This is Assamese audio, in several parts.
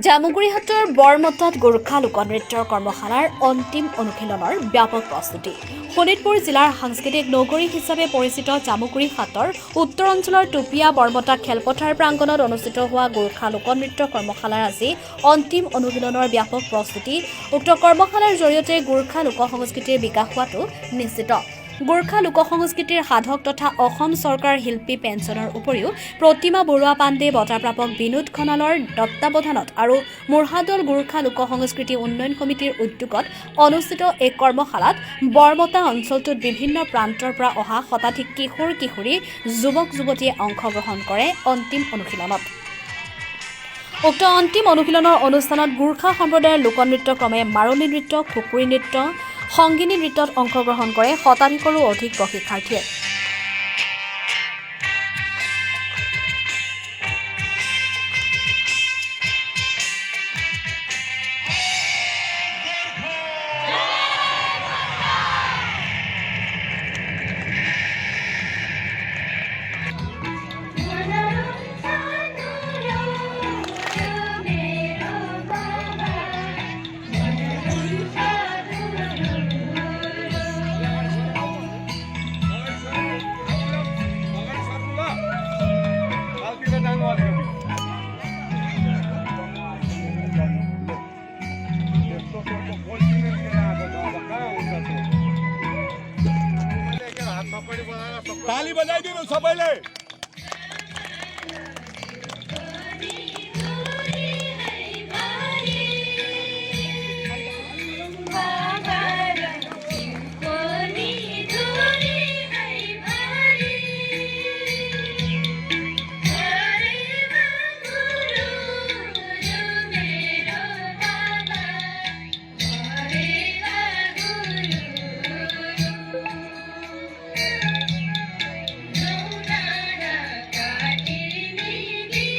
জামুগুৰিহাটৰ বৰমতত গোৰ্খা লোকনৃত্যৰ কৰ্মশালাৰ অন্তিম অনুশীলনৰ ব্যাপক প্ৰস্তুতি। শোণিতপুৰ জিলাৰ সাংস্কৃতিক নগৰী হিচাপে পৰিচিত জামুগুৰিহাটৰ উত্তৰ অঞ্চলৰ টুপিয়া বৰমতা খেলপথাৰ প্ৰাংগণত অনুষ্ঠিত হোৱা গোৰ্খা লোকনৃত্য কৰ্মশালাৰ আজি অন্তিম অনুশীলনৰ ব্যাপক প্ৰস্তুতি। উক্ত কৰ্মশালাৰ জৰিয়তে গোৰ্খা লোকসংস্কৃতিৰ বিকাশ হোৱাটো নিশ্চিত। গোৰ্খা লোকসংস্কৃতিৰ সাধক তথা অসম চৰকাৰ শিল্পী পেঞ্চনৰ উপৰিও প্ৰতিমা বৰুৱা পাণ্ডে বঁটাপ্ৰাপক বিনোদ খনালৰ তত্বাৱধানত আৰু মুঢ়াদল গোৰ্খা লোকসংস্কৃতি উন্নয়ন সমিতিৰ উদ্যোগত অনুষ্ঠিত এই কৰ্মশালাত বৰমতা অঞ্চলটোত বিভিন্ন প্ৰান্তৰ পৰা অহা শতাধিক কিশোৰ কিশোৰী যুৱক যুৱতীয়ে অংশগ্ৰহণ কৰে অন্তিম অনুশীলনত। উক্ত অন্তিম অনুশীলনৰ অনুষ্ঠানত গোৰ্খা সম্প্ৰদায়ৰ লোকনৃত্য ক্ৰমে মাৰণী নৃত্য, খুকুৰী নৃত্য, সংগীনী নৃত্যত অংশগ্ৰহণ কৰে শতাধিকৰো অধিক প্ৰশিক্ষাৰ্থীয়ে। ताली बजाई दिनु सबैले।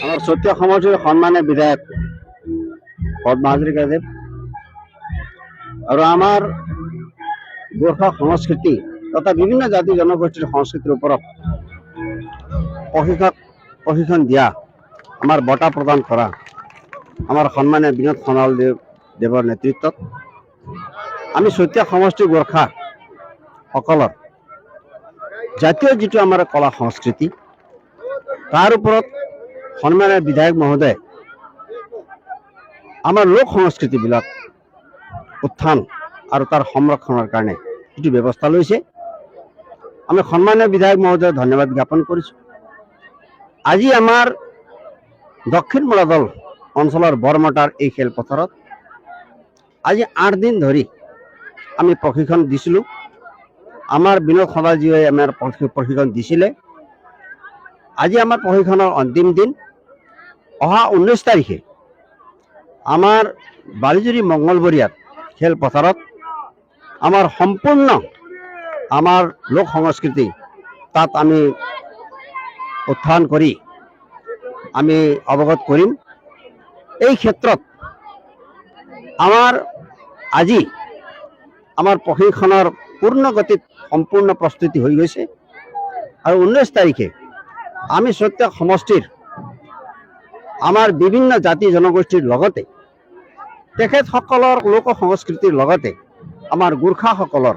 আমাৰ সত্য সমষ্টিৰ সম্মানীয় বিধায়ক পদ্মা হাজৰিকাদেৱ আৰু আমাৰ গোৰ্খা সংস্কৃতি তথা বিভিন্ন জাতি জনগোষ্ঠীৰ সংস্কৃতিৰ ওপৰত প্ৰশিক্ষণ দিয়া আমাৰ বঁটা প্ৰদান কৰা আমাৰ সন্মানীয় বিনোদ খনাল দেৱৰ নেতৃত্বত আমি সত্য সমষ্টি গোৰ্খা সকলৰ জাতীয় যিটো আমাৰ কলা সংস্কৃতি তাৰ ওপৰত সন্মানীয় বিধায়ক মহোদয় আমাৰ লোক সংস্কৃতিবিলাক উত্থান আৰু তাৰ সংৰক্ষণৰ কাৰণে যিটো ব্যৱস্থা লৈছে আমি সন্মানীয় বিধায়ক মহোদয় ধন্যবাদ জ্ঞাপন কৰিছোঁ। আজি আমাৰ দক্ষিণ মুঢ়াদল অঞ্চলৰ বৰমতাৰ এই খেলপথাৰত আজি 8 দিন ধৰি আমি প্ৰশিক্ষণ দিছিলোঁ। আমাৰ বিনোদ খনালজীয়ে আমাৰ প্ৰশিক্ষণ দিছিলে। আজি আমাৰ প্ৰশিক্ষণৰ অন্তিম দিন। অহা 19 তাৰিখে আমাৰ বালিজুৰি মঙ্গলবৰীয়াত খেলপথাৰত আমাৰ সম্পূৰ্ণ আমাৰ লোক সংস্কৃতি তাত আমি উত্থান কৰি আমি অৱগত কৰিম। এই ক্ষেত্ৰত আমাৰ আজি আমাৰ প্ৰশিক্ষণৰ পূৰ্ণ গতিত সম্পূৰ্ণ প্ৰস্তুতি হৈ গৈছে আৰু 19 তাৰিখে আমি সত্য সমষ্টিৰ আমাৰ বিভিন্ন জাতি জনগোষ্ঠীৰ লগতে তেখেতসকলৰ লোক সংস্কৃতিৰ লগতে আমাৰ গোৰ্খাসকলৰ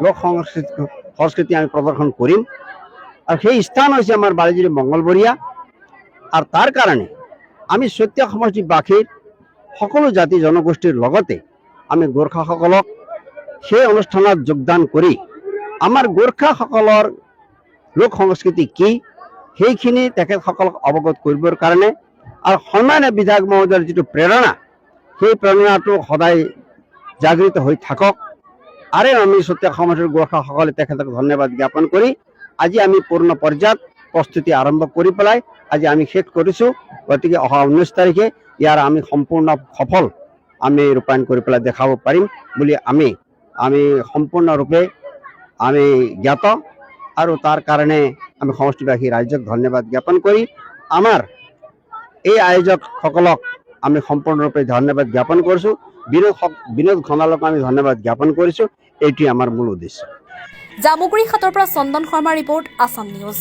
লোক সংস্কৃতি আমি প্ৰদৰ্শন কৰিম আৰু সেই স্থান হৈছে আমাৰ বালিজুৰি মঙ্গলবৰীয়া। আৰু তাৰ কাৰণে আমি সত্য সমষ্টিবাসীৰ সকলো জাতি জনগোষ্ঠীৰ লগতে আমি গোৰ্খাসকলক সেই অনুষ্ঠানত যোগদান কৰি আমাৰ গোৰ্খাসকলৰ লোক সংস্কৃতি কি সেইখিনি তেখেতসকলক অৱগত কৰিবৰ কাৰণে আৰু সন্মানীয় বিধায়ক মহোদয়ৰ যিটো প্ৰেৰণা সেই প্ৰেৰণাটো সদায় জাগৃত হৈ থাকক। আৰু আমি সত্য সমষ্টিৰ গোৰ্খাসকলে তেখেতক ধন্যবাদ জ্ঞাপন কৰি আজি আমি পূৰ্ণ পৰ্যায়ত প্ৰস্তুতি আৰম্ভ কৰি পেলাই আজি আমি শেষ কৰিছোঁ। গতিকে অহা 19 তাৰিখে ইয়াৰ আমি সম্পূৰ্ণ সফল আমি ৰূপায়ণ কৰি পেলাই দেখাব পাৰিম বুলি আমি সম্পূৰ্ণৰূপে আমি জ্ঞাত আৰু তাৰ কাৰণে আমি সমষ্টিবাসী ৰাইজক ধন্যবাদ জ্ঞাপন কৰি আমাৰ এই আয়োজকসকলক আমি সম্পূৰ্ণৰূপে ধন্যবাদ জ্ঞাপন কৰিছোঁ। বিনোদ খনালক আমি ধন্যবাদ জ্ঞাপন কৰিছোঁ। এইটোৱে আমাৰ মূল উদ্দেশ্য। জামুগুৰিহাটৰ পৰা চন্দন শৰ্মা ৰিপৰ্ট, আছাম নিউজ।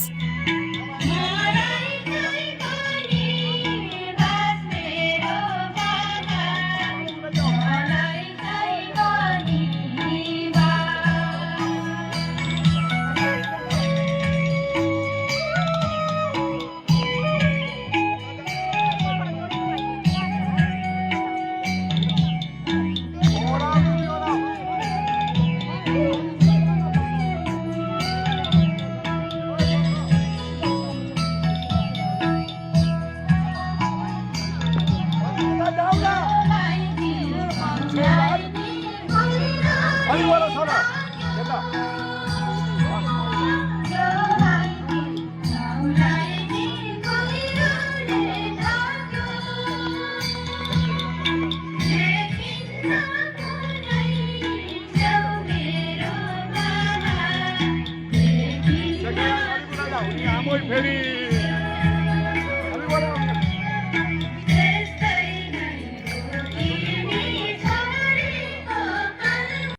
চলো